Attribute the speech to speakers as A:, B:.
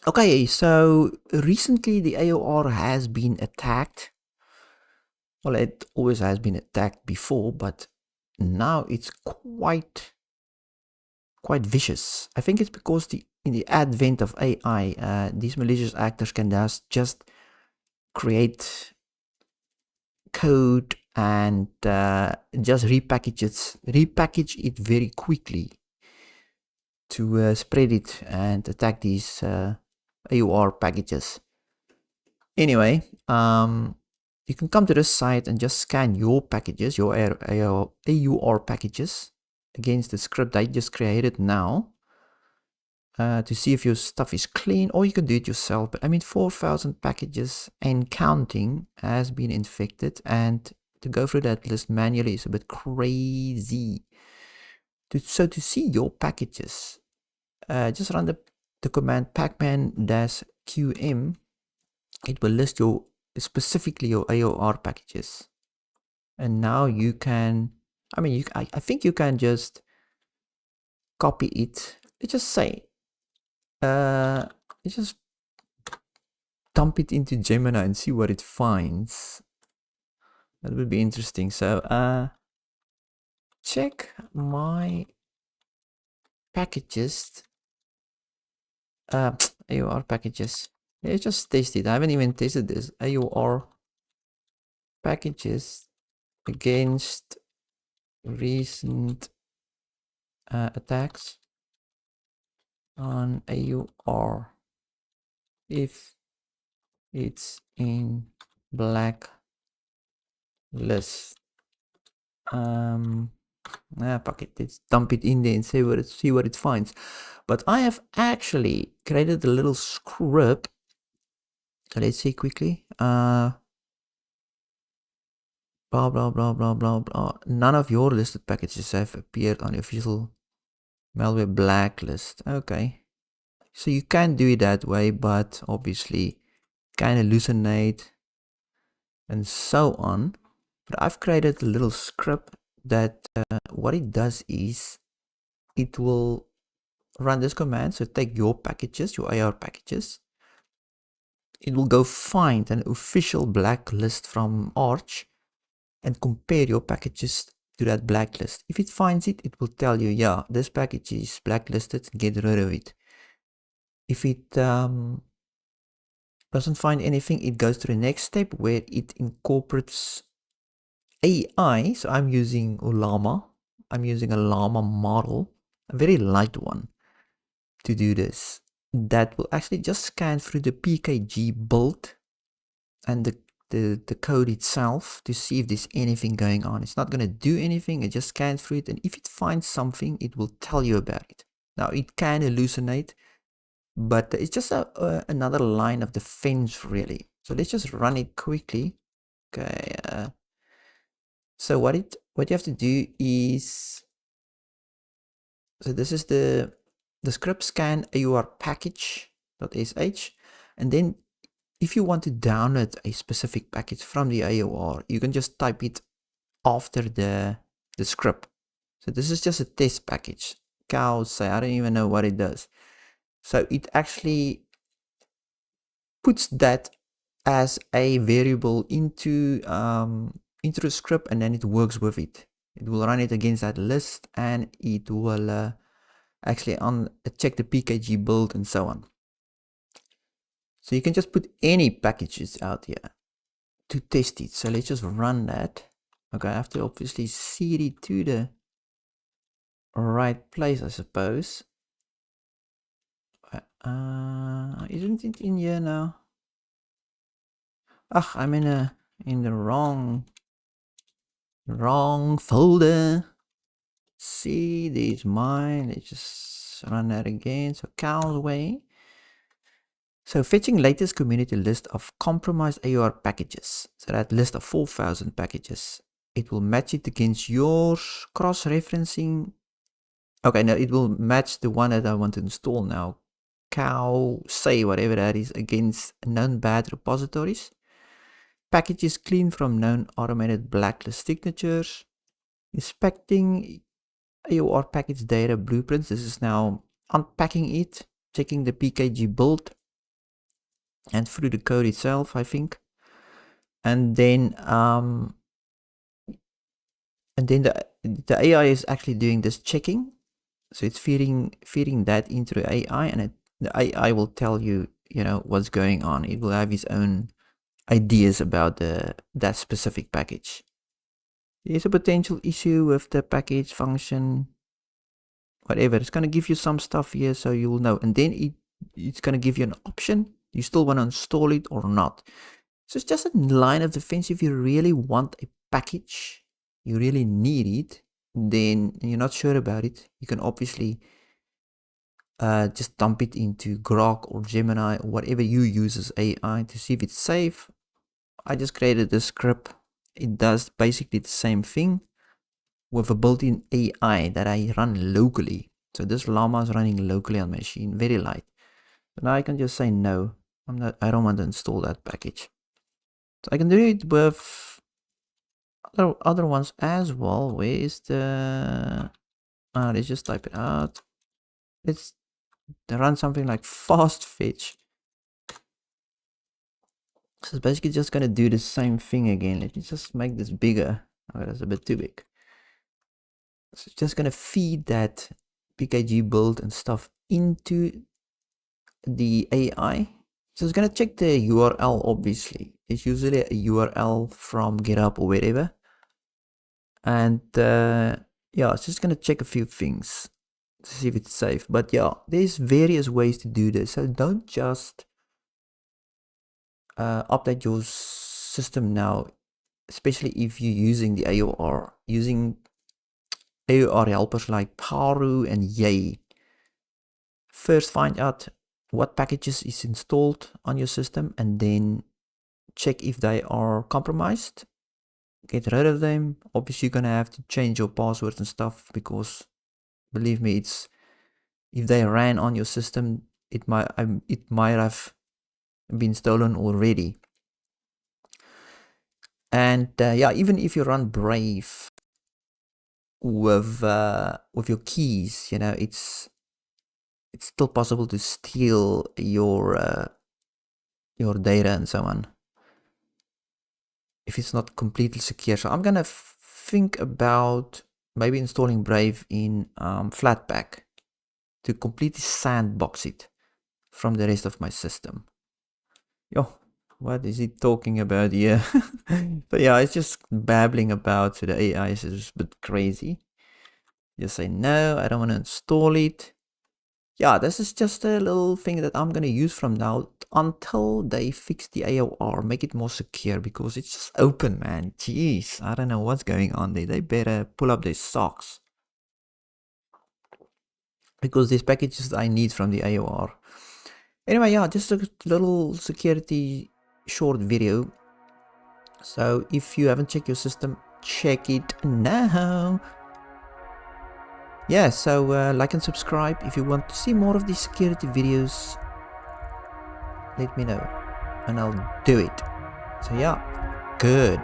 A: Okay, so recently the AOR has been attacked. Well, it always has been attacked before, but now it's quite vicious. I think it's because in the advent of AI, these malicious actors can just create code and just repackage it very quickly to spread it and attack these AUR packages. Anyway, you can come to this site and just scan your packages, your AUR packages against the script I just created now to see if your stuff is clean, or you can do it yourself. But I mean, 4,000 packages and counting has been infected, and to go through that list manually is a bit crazy. So to see your packages, just run the command pacman-qm. It will list specifically your AOR packages. And now you can, I think you can just copy it. Let's just say, let's just dump it into Gemini and see what it finds. That would be interesting. So, check my packages, AOR packages. Let's just test it. I haven't even tested this. AOR packages against recent attacks on AUR if it's in blacklist. Fuck it, let's dump it in there and see what it finds. But I have actually created a little script. So let's see quickly. Blah blah blah blah blah blah. None of your listed packages have appeared on the official malware blacklist. Okay. So you can do it that way, but obviously can hallucinate and so on. But I've created a little script that what it does is it will run this command. So take your packages, your AR packages. It will go find an official blacklist from Arch and compare your packages to that blacklist. If it finds it, it will tell you, yeah, this package is blacklisted, get rid of it. If it doesn't find anything, it goes to the next step where it incorporates AI. So I'm using Llama. I'm using a Llama model, a very light one, to do this. That will actually just scan through the PKGBUILD and the code itself to see if there's anything going on. It's not going to do anything. It just scans through it, and if it finds something, it will tell you about it. Now, it can hallucinate, but it's just another line of defense, really. So let's just run it quickly. Okay. So what you have to do is, so this is the script scan AUR package.sh, and then if you want to download a specific package from the AOR, you can just type it after the script. So this is just a test package. Cows say, I don't even know what it does. So it actually puts that as a variable into the script, and then it works with it. It will run it against that list, and it will actually check the PKGBUILD and so on. So you can just put any packages out here to test it. So let's just run that. Okay, I have to obviously seed it to the right place, I suppose. Isn't it in here now? Ugh, I'm in the wrong folder. See, there's mine. Let's just run that again. So Cowlway. So fetching latest community list of compromised AUR packages. So that list of 4,000 packages. It will match it against yours, cross-referencing. Okay, now it will match the one that I want to install now. Cow, say whatever that is, against known bad repositories. Packages clean from known automated blacklist signatures. Inspecting AOR package data blueprints. This is now unpacking it, checking the PKGBUILD and through the code itself, I think. And then the AI is actually doing this checking. So it's feeding that into the AI, and the AI will tell you, what's going on. It will have its own ideas about that specific package. There's a potential issue with the package function, whatever. It's going to give you some stuff here so you will know. And then it's going to give you an option. You still want to install it or not. So it's just a line of defense. If you really want a package, you really need it, then you're not sure about it, you can obviously just dump it into Grok or Gemini or whatever you use as AI to see if it's safe. I just created this script. It does basically the same thing with a built-in AI that I run locally. So this Llama is running locally on my machine, very light. So now I can just say no. I don't want to install that package. So I can do it with other ones as well. Where is the... let's just type it out. Let's run something like fast fetch. So it's basically just going to do the same thing again. Let me just make this bigger. Oh, that's a bit too big. So it's just going to feed that PKGBUILD and stuff into the AI. So it's going to check the URL, obviously. It's usually a URL from GitHub or wherever. And yeah, it's just going to check a few things to see if it's safe. But yeah, there's various ways to do this. So don't just update your system now, especially if you're using the AOR, using AOR helpers like Paru and Yay. First find out what packages is installed on your system and then check if they are compromised. Get rid of them. Obviously you're gonna have to change your passwords and stuff, because believe me, if they ran on your system, it might have been stolen already. And yeah, even if you run Brave with your keys, it's still possible to steal your data and so on if it's not completely secure. So I'm gonna think about maybe installing Brave in Flatpak to completely sandbox it from the rest of my system. Yo, what is he talking about here? But yeah, it's just babbling about, so the AI is just a bit crazy. Just say no, I don't want to install it. Yeah, this is just a little thing that I'm going to use from now until they fix the AOR, make it more secure, because it's just open, man. Jeez, I don't know what's going on there. They better pull up their socks, because there's packages I need from the AOR. Anyway, yeah, just a little security short video. So if you haven't checked your system, check it now. Yeah, so like and subscribe. If you want to see more of these security videos, let me know and I'll do it. So yeah, good.